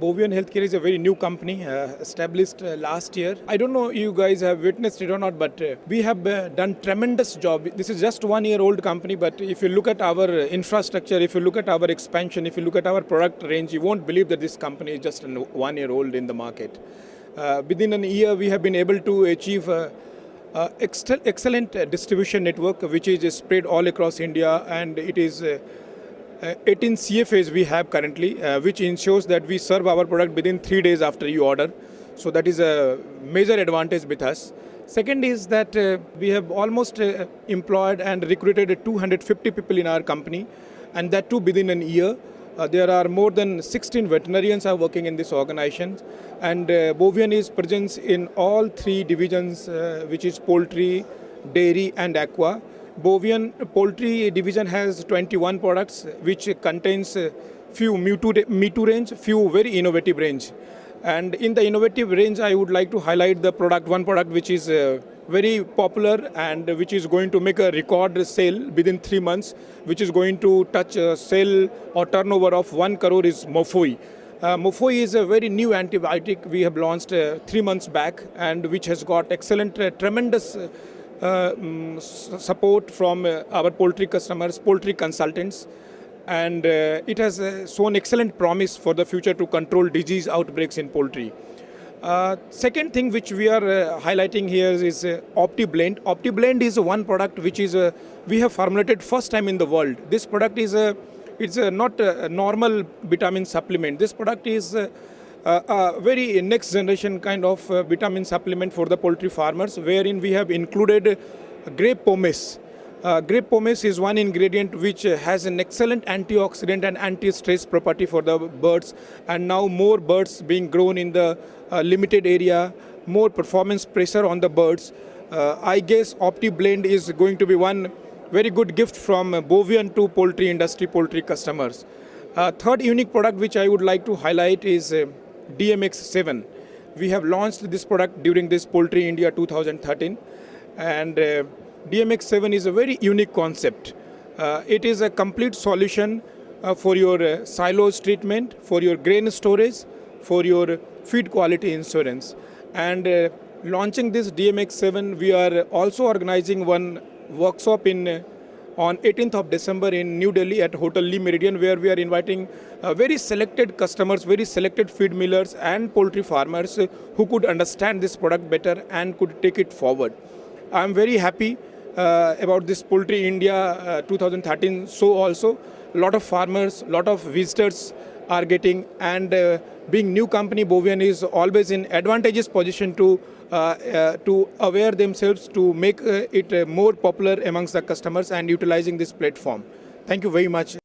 Bovian Healthcare is a very new company, established last year. I don't know you guys have witnessed it or not, but we have done tremendous job. This is just 1 year old company, but if you look at our infrastructure, if you look at our expansion, if you look at our product range, you won't believe that this company is just 1 year old in the market. Within a year, we have been able to achieve excellent distribution network, which is spread all across India, and it is 18 CFAs we have currently, which ensures that we serve our product within 3 days after you order. So that is a major advantage with us. Second is that we have almost employed and recruited 250 people in our company, and that too within a year. There are more than 16 veterinarians are working in this organization, and Bovian is present in all 3 divisions, which is poultry, dairy and aqua. Bovian poultry division has 21 products, which contains few me-too range, few very innovative range. And in the innovative range, I would like to highlight the one product which is very popular and which is going to make a record sale within 3 months, which is going to touch a sale or turnover of 1 crore is Mofoi. Mofoi is a very new antibiotic we have launched 3 months back, and which has got excellent, tremendous support from our poultry customers, poultry consultants, and it has shown excellent promise for the future to control disease outbreaks in poultry. Second thing which we are highlighting here is OptiBlend. OptiBlend is one product which is we have formulated first time in the world. This product is not a normal vitamin supplement. This product is a very next generation kind of vitamin supplement for the poultry farmers, wherein we have included grape pomace. Grape pomace is one ingredient which has an excellent antioxidant and anti-stress property for the birds, and now more birds being grown in the limited area, more performance pressure on the birds. I guess OptiBlend is going to be one very good gift from Bovian to poultry industry, poultry customers. Third unique product which I would like to highlight is DMX7. We have launched this product during this Poultry India 2013, and DMX7 is a very unique concept. It is a complete solution for your silos treatment, for your grain storage, for your feed quality insurance. And launching this DMX7, we are also organizing one workshop on 18th of December in New Delhi at Hotel Lee Meridian, where we are inviting very selected customers, very selected feed millers and poultry farmers who could understand this product better and could take it forward. I am very happy about this Poultry India 2013 show also. A lot of farmers, a lot of visitors are getting, and being new company, Bovian is always in advantageous position to aware themselves to make it more popular amongst the customers and utilizing this platform. Thank you very much.